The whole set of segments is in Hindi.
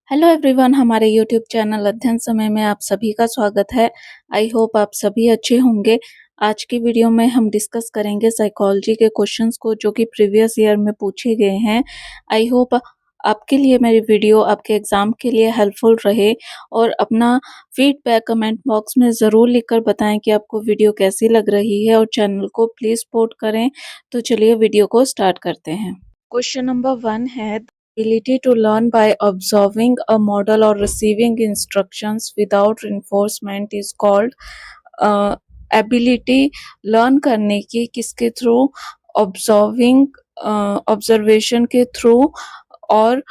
हेलो एवरीवन, हमारे यूट्यूब चैनल अध्ययन समय में आप सभी का स्वागत है। आई होप आप सभी अच्छे होंगे। आज की वीडियो में हम डिस्कस करेंगे साइकोलॉजी के क्वेश्चंस को जो कि प्रीवियस ईयर में पूछे गए हैं। आई होप आपके लिए मेरी वीडियो आपके एग्ज़ाम के लिए हेल्पफुल रहे और अपना फीडबैक कमेंट बॉक्स में ज़रूर लिखकर बताएं कि आपको वीडियो कैसी लग रही है और चैनल को प्लीज़ सपोर्ट करें। तो चलिए वीडियो को स्टार्ट करते हैं। क्वेश्चन नंबर 1 है ability to learn by observing a model or receiving instructions without reinforcement is called ability learn करने की किसके थ्रू ऑब्जर्विंग ऑब्जर्वेशन के थ्रू और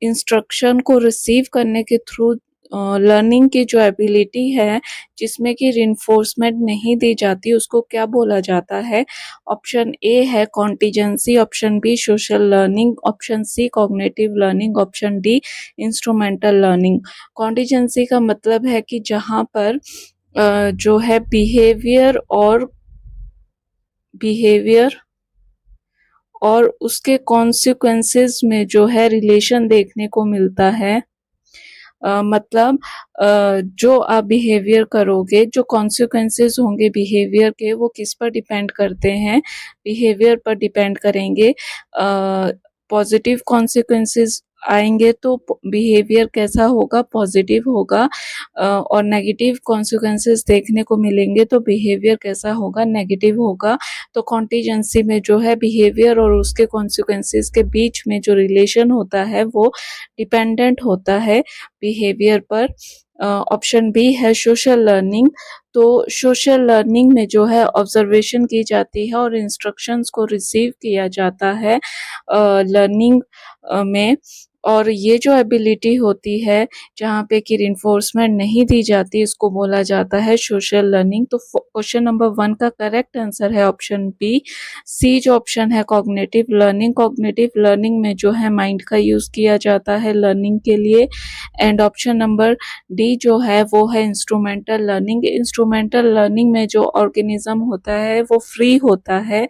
इंस्ट्रक्शन को रिसीव करने के थ्रू लर्निंग की जो एबिलिटी है जिसमें कि रिइंफोर्समेंट नहीं दी जाती उसको क्या बोला जाता है। ऑप्शन ए है contingency, option B social learning, option C cognitive learning, option D instrumental learning. Contingency का मतलब है कि जहाँ पर जो है बिहेवियर और उसके कॉन्सिक्वेंसेस में जो है रिलेशन देखने को मिलता है। मतलब जो आप बिहेवियर करोगे, जो कॉन्सिक्वेंसेस होंगे बिहेवियर के वो किस पर डिपेंड करते हैं, बिहेवियर पर डिपेंड करेंगे। पॉजिटिव कॉन्सिक्वेंसेस आएंगे तो बिहेवियर कैसा होगा, पॉजिटिव होगा। और नेगेटिव कॉन्सिक्वेंसेस देखने को मिलेंगे तो बिहेवियर कैसा होगा, नेगेटिव होगा। तो कॉन्टिजेंसी में जो है बिहेवियर और उसके कॉन्सिक्वेंसेस के बीच में जो रिलेशन होता है वो डिपेंडेंट होता है बिहेवियर पर। ऑप्शन बी है सोशल लर्निंग। तो सोशल लर्निंग में जो है ऑब्जर्वेशन की जाती है और इंस्ट्रक्शंस को रिसीव किया जाता है लर्निंग में। और ये जो एबिलिटी होती है जहाँ पे कि रिइंफोर्समेंट नहीं दी जाती इसको बोला जाता है सोशल लर्निंग। तो क्वेश्चन नंबर 1 का करेक्ट आंसर है ऑप्शन बी। सी जो ऑप्शन है कॉग्निटिव लर्निंग। कॉग्निटिव लर्निंग में जो है माइंड का यूज किया जाता है लर्निंग के लिए। एंड ऑप्शन नंबर डी जो है वो है इंस्ट्रूमेंटल लर्निंग। इंस्ट्रूमेंटल लर्निंग में जो ऑर्गेनिज्म होता है वो फ्री होता है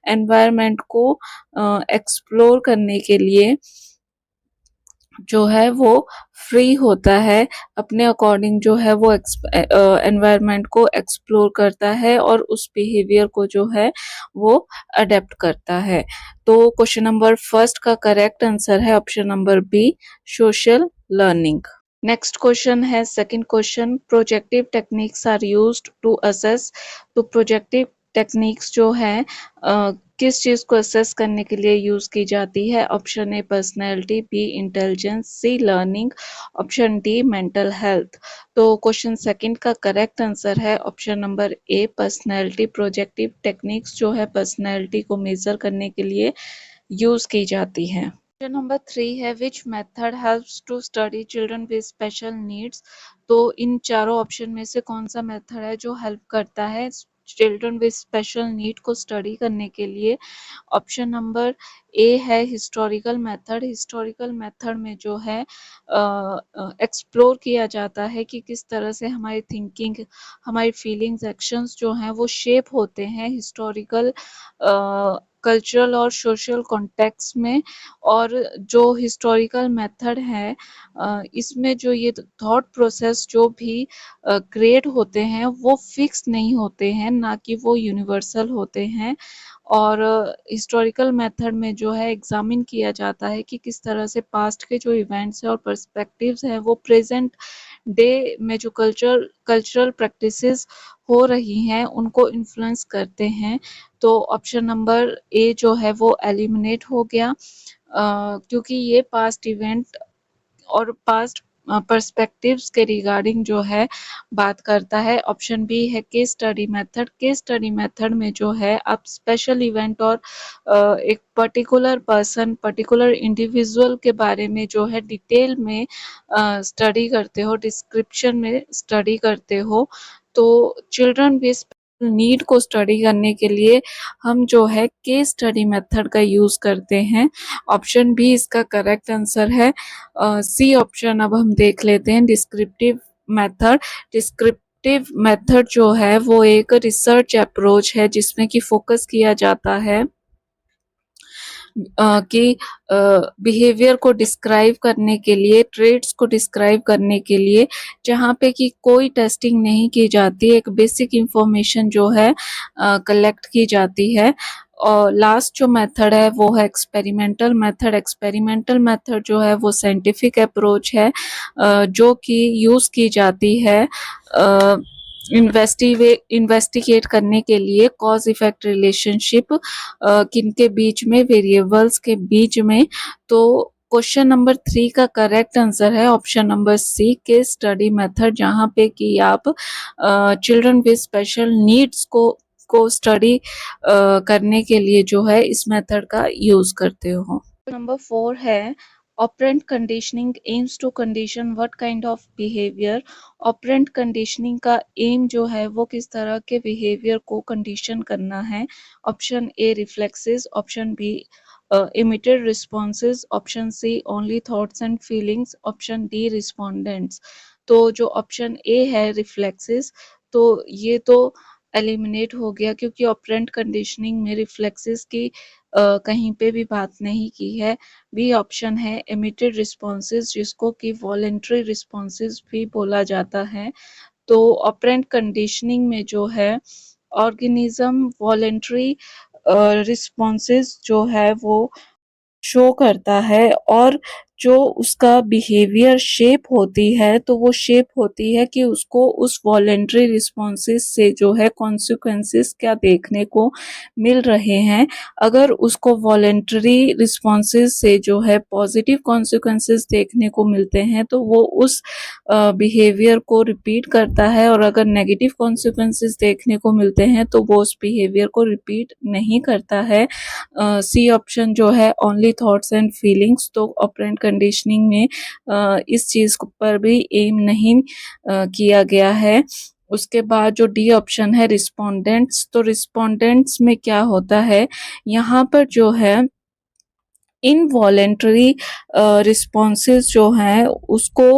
एनवायरनमेंट को एक्सप्लोर करने के लिए, जो है वो फ्री होता है अपने अकॉर्डिंग, जो है वो एनवायरनमेंट को एक्सप्लोर करता है और उस बिहेवियर को जो है वो अडेप्ट करता है। तो क्वेश्चन नंबर फर्स्ट का करेक्ट आंसर है option number B, social learning. Next question है second question, projective techniques are used to assess. तो प्रोजेक्टिव टेक्निक्स जो है किस चीज को असेस करने के लिए यूज की जाती है। Option A personality, B intelligence, C learning, option D mental health. तो क्वेश्चन सेकंड का करेक्ट आंसर है option number A personality. Projective techniques जो है पर्सनैलिटी को मेजर करने के लिए यूज की जाती है। क्वेश्चन नंबर 3 है which method helps to study children with special needs. तो इन चारों ऑप्शन में से कौन सा मेथड है जो हेल्प करता है चिल्ड्रन विद स्पेशल नीड को स्टडी करने के लिए। ऑप्शन नंबर ए है हिस्टोरिकल मेथड। हिस्टोरिकल मेथड में जो है एक्सप्लोर किया जाता है कि किस तरह से हमारी थिंकिंग, हमारी फीलिंग्स, एक्शंस जो हैं वो शेप होते हैं हिस्टोरिकल कल्चरल और सोशल कॉन्टेक्स्ट में। और जो हिस्टोरिकल मेथड है इसमें जो ये थॉट प्रोसेस जो भी क्रिएट होते हैं वो फिक्स नहीं होते हैं, ना कि वो यूनिवर्सल होते हैं। और हिस्टोरिकल मेथड में जो है एग्जामिन किया जाता है कि किस तरह से पास्ट के जो इवेंट्स हैं और पर्सपेक्टिव्स हैं वो प्रेजेंट डे में जो कल्चरल प्रैक्टिसेस हो रही हैं उनको इन्फ्लुएंस करते हैं। तो ऑप्शन नंबर ए जो है वो एलिमिनेट हो गया क्योंकि ये पास्ट इवेंट और पास्ट पर्सपेक्टिव्स के रिगार्डिंग जो है बात करता है। ऑप्शन बी है case study method. Case study method में जो है आप स्पेशल इवेंट और एक पर्टिकुलर पर्सन, पर्टिकुलर इंडिविजुअल के बारे में जो है डिटेल में स्टडी करते हो, डिस्क्रिप्शन में स्टडी करते हो। तो चिल्ड्रन भी नीड को स्टडी करने के लिए हम जो है केस स्टडी मेथड का यूज करते हैं। ऑप्शन बी इसका करेक्ट आंसर है। सी ऑप्शन अब हम देख लेते हैं, डिस्क्रिप्टिव मेथड। डिस्क्रिप्टिव मेथड जो है वो एक रिसर्च अप्रोच है जिसमें कि फोकस किया जाता है कि बिहेवियर को डिस्क्राइब करने के लिए, ट्रेड्स को डिस्क्राइब करने के लिए, जहाँ पे कि कोई टेस्टिंग नहीं की जाती, एक बेसिक इंफॉर्मेशन जो है कलेक्ट की जाती है। और लास्ट जो मेथड है वो है एक्सपेरिमेंटल मेथड। एक्सपेरिमेंटल मेथड जो है वो साइंटिफिक अप्रोच है जो कि यूज़ की जाती है इन्वेस्टिगेट करने के लिए कॉज इफेक्ट रिलेशनशिप किनके बीच में, वेरिएबल्स के बीच में। तो क्वेश्चन नंबर 3 का करेक्ट आंसर है option number C, case study method, जहाँ पे कि आप चिल्ड्रन विद स्पेशल नीड्स को स्टडी करने के लिए जो है इस मेथड का यूज करते हो। नंबर 4 है operant conditioning aims to condition what kind of behaviour. Operant conditioning का एम जो है वो किस तरह के बिहेवियर को कंडीशन करना है। Option A reflexes, option B imitated responses, option C only thoughts and feelings, option D respondents. तो जो ऑप्शन ए है रिफ्लेक्सेस, तो ये तो एलिमिनेट हो गया क्योंकि ऑपरेंट कंडीशनिंग में रिफ्लेक्सेस की कहीं पे भी बात नहीं की है। बी ऑप्शन है इमिटेड रिस्पॉन्सेज, जिसको कि वॉलेंट्री रिस्पॉन्सेज भी बोला जाता है। तो ऑपरेंट कंडीशनिंग में जो है ऑर्गेनिज्म वॉलेंट्री रिस्पॉन्सेज जो है वो शो करता है, और जो उसका बिहेवियर शेप होती है तो वो शेप होती है कि उसको उस वॉलेंट्री रिस्पॉन्सेस से जो है कॉन्सिक्वेंसेस क्या देखने को मिल रहे हैं। अगर उसको वॉलेंट्री रिस्पॉन्सेस से जो है पॉजिटिव कॉन्सिक्वेंसेस देखने को मिलते हैं तो वो उस बिहेवियर को रिपीट करता है, और अगर नेगेटिव कॉन्सिक्वेंसेस देखने को मिलते हैं तो वो उस बिहेवियर को रिपीट नहीं करता है। सी ऑप्शन जो है ओनली थॉट्स एंड फीलिंग्स, तो ऑपरेंट कंडीशनिंग में इस चीज पर भी एम नहीं किया गया है। उसके बाद जो डी ऑप्शन है रिस्पोंडेंट्स, तो रिस्पोंडेंट्स में क्या होता है, यहाँ पर जो है इनवॉलेंटरी रिस्पॉन्सेज जो हैं उसको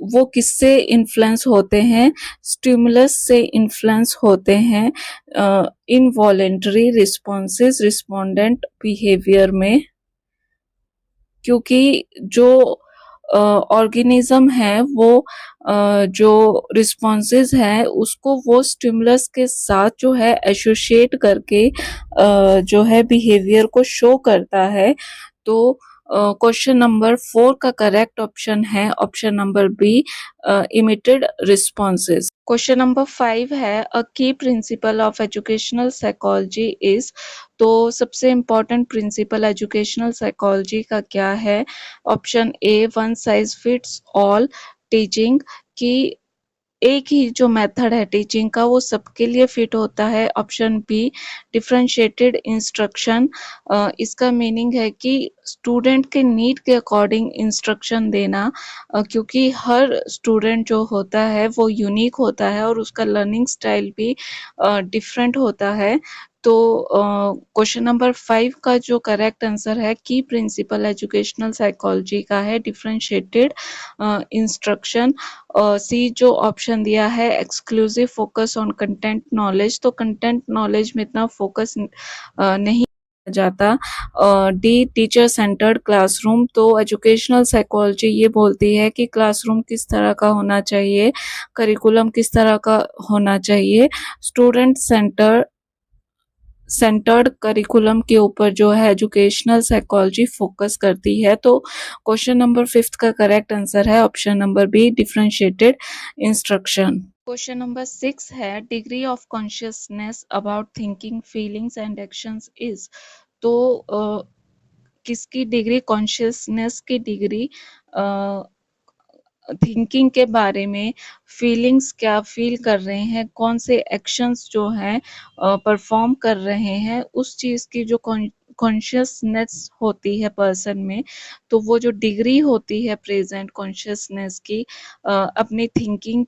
वो किससे इन्फ्लुएंस होते हैं, स्टिमुलस से इन्फ्लुएंस होते हैं इनवॉलेंटरी रिस्पॉन्सेज रिस्पोंडेंट बिहेवियर में, क्योंकि जो ऑर्गेनिज्म है वो जो रिस्पॉन्सेज हैं उसको वो स्टिमुलस के साथ जो है एसोसिएट करके जो है बिहेवियर को शो करता है। तो क्वेश्चन नंबर 4 का करेक्ट ऑप्शन है option number B, imitated responses. Question number 5 है a key principle of educational psychology is. तो सबसे इम्पोर्टेंट प्रिंसिपल एजुकेशनल साइकोलॉजी का क्या है। Option A one size fits all teaching, की एक ही जो मेथड है टीचिंग का वो सबके लिए फिट होता है। ऑप्शन बी डिफरेंशिएटेड इंस्ट्रक्शन, इसका मीनिंग है कि स्टूडेंट के नीड के अकॉर्डिंग इंस्ट्रक्शन देना, क्योंकि हर स्टूडेंट जो होता है वो यूनिक होता है और उसका लर्निंग स्टाइल भी डिफरेंट होता है। तो क्वेश्चन नंबर 5 का जो करेक्ट आंसर है की प्रिंसिपल एजुकेशनल साइकोलॉजी का है डिफरेंशिएटेड इंस्ट्रक्शन। सी जो ऑप्शन दिया है exclusive focus on content knowledge, तो कंटेंट नॉलेज में इतना फोकस नहीं जाता। डी टीचर सेंटर्ड क्लासरूम, तो एजुकेशनल साइकोलॉजी ये बोलती है कि क्लासरूम किस तरह का होना चाहिए, करिकुलम किस तरह का होना चाहिए, स्टूडेंट सेंटर्ड करिकुलम के ऊपर जो है एजुकेशनल साइकोलॉजी फोकस करती है। तो क्वेश्चन नंबर 5 का करेक्ट आंसर है option number B differentiated instruction. Question number 6 है degree of consciousness about thinking feelings and actions is. तो किसकी डिग्री, कॉन्शियसनेस की डिग्री थिंकिंग के बारे में, फीलिंग्स क्या फील कर रहे हैं, कौन से एक्शंस जो हैं परफॉर्म कर रहे हैं, उस चीज़ की जो कॉन्शियसनेस होती है पर्सन में, तो वो जो डिग्री होती है प्रेजेंट कॉन्शियसनेस की अपनी थिंकिंग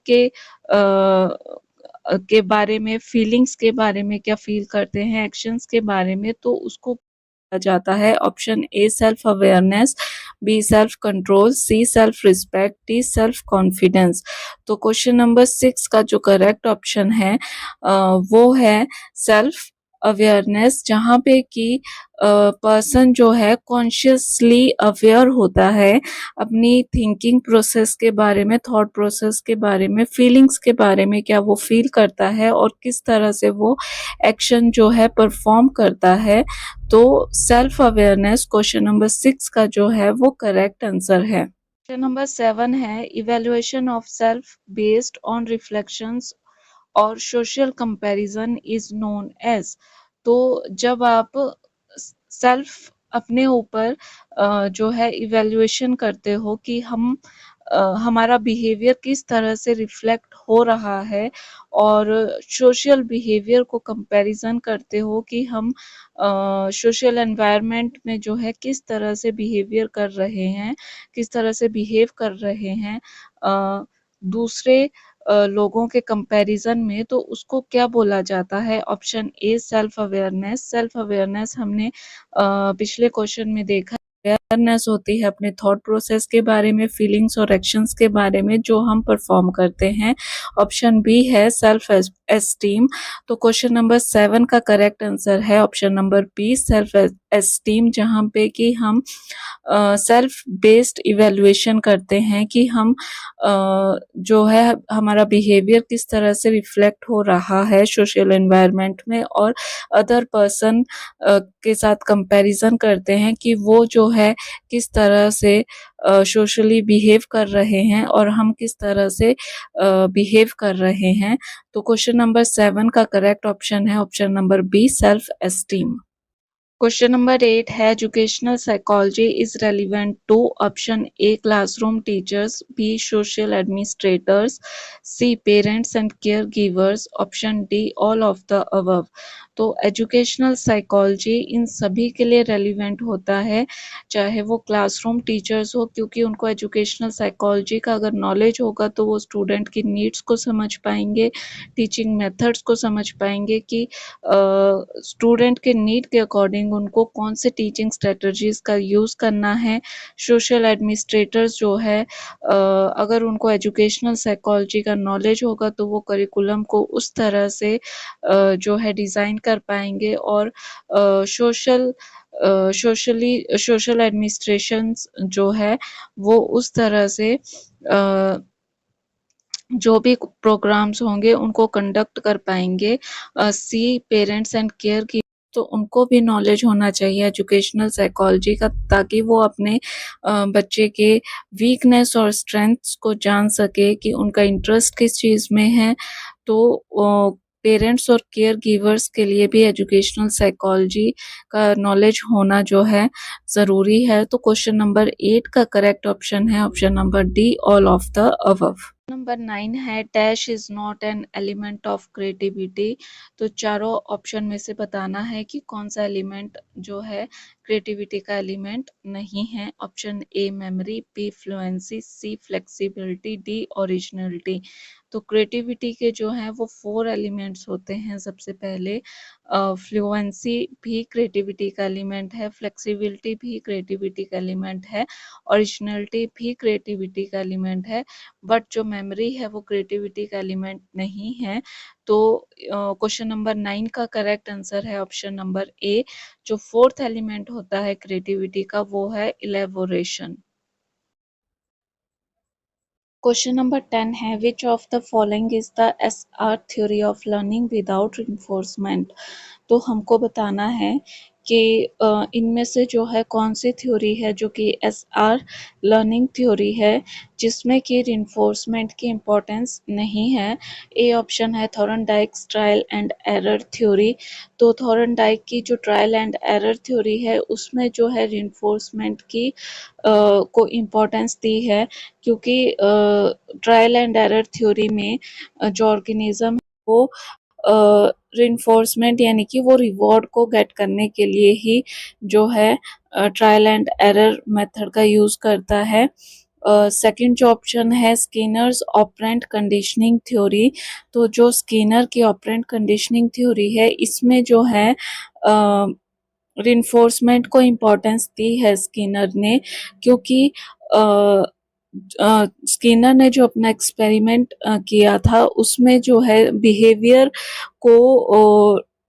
के बारे में, फीलिंग्स के बारे में क्या फील करते हैं, एक्शंस के बारे में, तो उसको जाता है। Option A self awareness, B self control, C self respect, D self confidence. तो क्वेश्चन नंबर 6 का जो करेक्ट ऑप्शन है वो है सेल्फ अवेयरनेस, जहाँ पे कि पर्सन जो है कॉन्शियसली अवेयर होता है अपनी थिंकिंग प्रोसेस के बारे में, थॉट प्रोसेस के बारे में, फीलिंग्स के बारे में, क्या वो फील करता है और किस तरह से वो एक्शन जो है परफॉर्म करता है। तो सेल्फ अवेयरनेस क्वेश्चन नंबर 6 का जो है वो करेक्ट आंसर है। क्वेश्चन नंबर 7 है evaluation of self based on reflections और social comparison is known as. तो जब आप सेल्फ अपने ऊपर जो है इवैल्यूएशन करते हो कि हमारा बिहेवियर किस तरह से रिफ्लेक्ट हो रहा है और सोशल बिहेवियर को कंपैरिजन करते हो कि हम सोशल एनवायरनमेंट में जो है किस तरह से बिहेवियर कर रहे हैं, किस तरह से बिहेव कर रहे हैं दूसरे लोगों के कंपैरिजन में, तो उसको क्या बोला जाता है। Option A self awareness. Self awareness हमने पिछले क्वेश्चन में देखा, अवेयरनेस होती है अपने थॉट प्रोसेस के बारे में, फीलिंग्स और एक्शंस के बारे में जो हम परफॉर्म करते हैं। ऑप्शन बी है सेल्फ एस्टीम। तो क्वेश्चन नंबर 7 का करेक्ट आंसर है option number B self esteem, जहाँ पे कि हम सेल्फ बेस्ड इवैल्यूएशन करते हैं कि हम जो है हमारा बिहेवियर किस तरह से रिफ्लेक्ट हो रहा है सोशल एनवायरनमेंट में, और अदर पर्सन के साथ कंपैरिजन करते हैं कि वो जो है किस तरह से सोशली बिहेव कर रहे हैं और हम किस तरह से बिहेव कर रहे हैं। तो क्वेश्चन नंबर 7 का करेक्ट ऑप्शन है option number B self esteem. Question number 8 है educational psychology is relevant to. Option A classroom teachers, B social administrators, C parents and care givers, option D all of the above. तो एजुकेशनल साइकोलॉजी इन सभी के लिए रेलिवेंट होता है, चाहे वो क्लासरूम टीचर्स हो, क्योंकि उनको एजुकेशनल साइकोलॉजी का अगर नॉलेज होगा तो वो स्टूडेंट की नीड्स को समझ पाएंगे, टीचिंग मेथड्स को समझ पाएंगे कि स्टूडेंट के नीड के अकॉर्डिंग उनको कौन से टीचिंग स्ट्रेटजीज का यूज़ करना है। सोशल एडमिनिस्ट्रेटर्स जो है अगर उनको एजुकेशनल साइकोलॉजी का नॉलेज होगा तो वो करिकुलम को उस तरह से जो है डिज़ाइन कर पाएंगे और सोशल एडमिनिस्ट्रेशन जो है वो उस तरह से जो भी प्रोग्राम्स होंगे उनको कंडक्ट कर पाएंगे। सी पेरेंट्स एंड केयर की, तो उनको भी नॉलेज होना चाहिए एजुकेशनल साइकोलॉजी का, ताकि वो अपने बच्चे के वीकनेस और स्ट्रेंथ्स को जान सके कि उनका इंटरेस्ट किस चीज़ में है। तो पेरेंट्स और केयर गिवर्स के लिए भी एजुकेशनल साइकोलॉजी का नॉलेज होना जो है ज़रूरी है। तो क्वेश्चन नंबर 8 का करेक्ट ऑप्शन है option number D all of the above. Number 9 है dash is not an element of creativity. तो चारों ऑप्शन में से बताना है कि कौन सा एलिमेंट जो है क्रिएटिविटी का एलिमेंट नहीं है। Option A memory, B fluency, C flexibility, D originality. तो क्रिएटिविटी के जो हैं वो 4 एलिमेंट्स होते हैं। सबसे पहले फ्लुएंसी भी क्रिएटिविटी का एलिमेंट है, फ्लेक्सिबिलिटी भी क्रिएटिविटी का एलिमेंट है, ओरिजिनलिटी भी क्रिएटिविटी का एलिमेंट है, बट जो मेमोरी है वो क्रिएटिविटी का एलिमेंट नहीं है। तो क्वेश्चन नंबर 9 का करेक्ट आंसर है ऑप्शन नंबर ए। जो 4th एलिमेंट होता है क्रिएटिविटी का वो है इलेबोरेशन। क्वेश्चन नंबर 10 है which of the following is the SR theory of learning without reinforcement. तो हमको बताना है कि इनमें से जो है कौन सी थ्योरी है जो कि एसआर लर्निंग थ्योरी है जिसमें कि रिइंफोर्समेंट की इम्पोर्टेंस नहीं है। ए ऑप्शन है थॉर्नडाइक्स ट्रायल एंड एरर थ्योरी। तो थॉर्नडाइक की जो ट्रायल एंड एरर थ्योरी है उसमें जो है रिइंफोर्समेंट की को इम्पोर्टेंस दी है, क्योंकि ट्रायल एंड एरर थ्योरी में जो ऑर्गेनिज्म वो रिइंफोर्समेंट यानी कि वो रिवॉर्ड को गेट करने के लिए ही जो है ट्रायल एंड एरर मेथड का यूज़ करता है। सेकंड जो ऑप्शन है स्किनर्स ऑपरेंट कंडीशनिंग थ्योरी। तो जो स्किनर की ऑपरेंट कंडीशनिंग थ्योरी है इसमें जो है रिइंफोर्समेंट को इम्पोर्टेंस दी है स्किनर ने, क्योंकि स्किनर ने जो अपना एक्सपेरिमेंट किया था उसमें जो है बिहेवियर को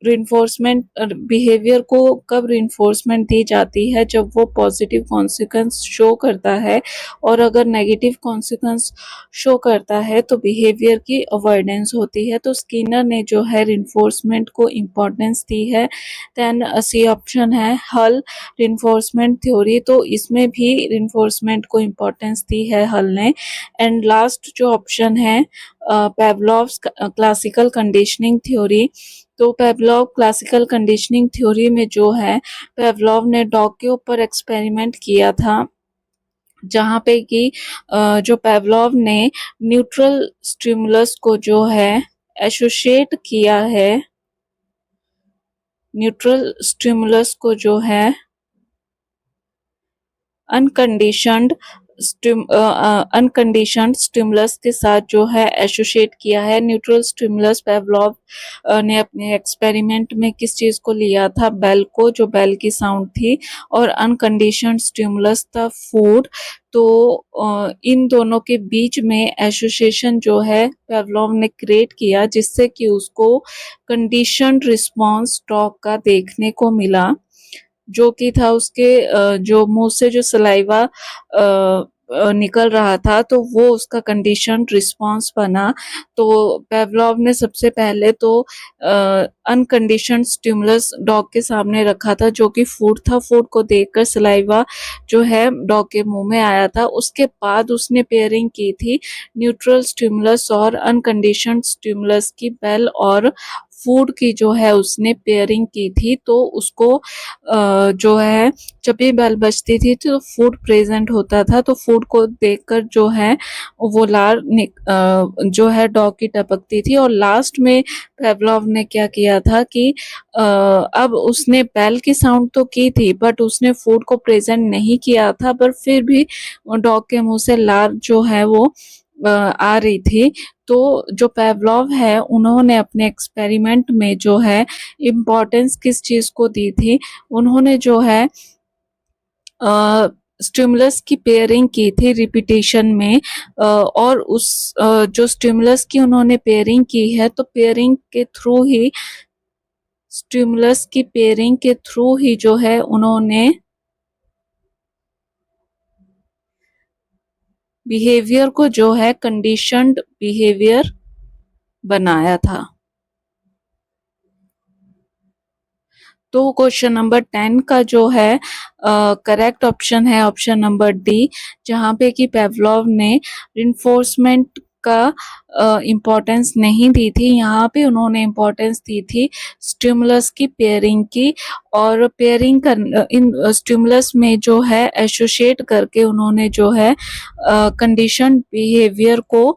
रिइंफोर्समेंट बिहेवियर को कब रिइंफोर्समेंट दी जाती है, जब वो पॉजिटिव कॉन्सिक्वेंस शो करता है, और अगर नेगेटिव कॉन्सिक्वेंस शो करता है तो बिहेवियर की अवॉइडेंस होती है। तो स्किनर ने जो है रिइंफोर्समेंट को इम्पोर्टेंस दी है। देन सी ऑप्शन है हल रिइंफोर्समेंट थ्योरी, तो इसमें भी रिइंफोर्समेंट को इम्पोर्टेंस दी है हल ने। एंड लास्ट जो ऑप्शन है पेवलोव्स क्लासिकल कंडीशनिंग थ्योरी, तो पेवलोव क्लासिकल कंडीशनिंग थ्योरी में जो है पेवलोव ने डॉग के ऊपर एक्सपेरिमेंट किया था, जहाँ पे कि जो पेवलोव ने न्यूट्रल स्टिमुलस को जो है एसोसिएट किया है, न्यूट्रल स्टिमुलस को जो है अनकंडीशनड स्टिमुलस के साथ जो है एसोसिएट किया है। न्यूट्रल स्टिमुलस पेवलोव ने अपने एक्सपेरिमेंट में किस चीज को लिया था, बेल को, जो बेल की साउंड थी, और अनकंडीशनड स्टिमुलस था फूड। तो इन दोनों के बीच में एसोसिएशन जो है पेवलोव ने क्रिएट किया, जिससे कि उसको कंडीशनड रिस्पॉन्स डॉग का देखने को मिला, जो कि था उसके जो मुंह से जो सलाइवा निकल रहा था, तो वो उसका कंडीशनड रिस्पॉन्स बना। तो पेवलोव ने सबसे पहले तो अनकंडीशनड स्टिमुलस डॉग के सामने रखा था, जो कि फूड था। फूड को देखकर सलाइवा जो है डॉग के मुंह में आया था। उसके बाद उसने पेयरिंग की थी न्यूट्रल स्टिमुलस और अनकंडीशनड स्टिमुलस की, बेल और फूड की जो है उसने पेयरिंग की थी। तो उसको जो है जब भी बेल बजती थी तो फूड प्रेजेंट होता था, तो फूड को देखकर जो है वो लार जो है डॉग की टपकती थी। और लास्ट में पेवलोव ने क्या किया था कि अब उसने बेल की साउंड तो की थी, बट उसने फूड को प्रेजेंट नहीं किया था, पर फिर भी डॉग के मुंह से लार जो है वो आ रही थी। तो जो पेवलोव है उन्होंने अपने एक्सपेरिमेंट में जो है इम्पोर्टेंस किस चीज को दी थी, उन्होंने जो है स्टिमुलस की पेयरिंग की थी रिपीटेशन में, और उस जो स्टिमुलस की उन्होंने पेयरिंग की है, तो पेयरिंग के थ्रू ही, स्टिमुलस की पेयरिंग के थ्रू ही जो है उन्होंने बिहेवियर को जो है कंडीशनड बिहेवियर बनाया था। तो क्वेश्चन नंबर 10 का जो है करेक्ट ऑप्शन है ऑप्शन नंबर डी, जहाँ पे कि पेवलोव ने रिइंफोर्समेंट का इम्पोर्टेंस नहीं दी थी। यहाँ पे उन्होंने इम्पोर्टेंस दी थी स्टिमुलस की पेयरिंग की, और पेयरिंग कर इन स्टिमुलस में जो है एसोसिएट करके उन्होंने जो है कंडीशन बिहेवियर को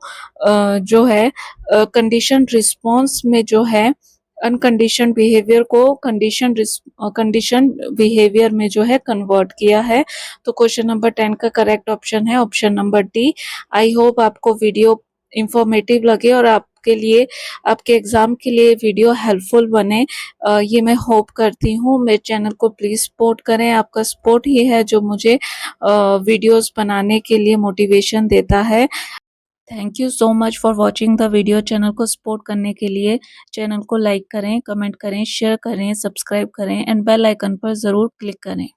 जो है कंडीशन रिस्पॉन्स में जो है अनकंडीशन बिहेवियर को कंडीशन बिहेवियर में जो है कन्वर्ट किया है। तो क्वेश्चन नंबर 10 का करेक्ट ऑप्शन है option number D. I hope आपको वीडियो इंफॉर्मेटिव लगे और आपके लिए, आपके एग्जाम के लिए वीडियो हेल्पफुल बने, ये मैं होप करती हूँ। मेरे चैनल को प्लीज सपोर्ट करें, आपका सपोर्ट ही है जो मुझे वीडियोस बनाने के लिए मोटिवेशन देता है। Thank you so much for watching the video. Channel को सपोर्ट करने के लिए चैनल को लाइक करें, कमेंट करें, शेयर करें, सब्सक्राइब करें एंड बेल आइकन पर ज़रूर क्लिक करें।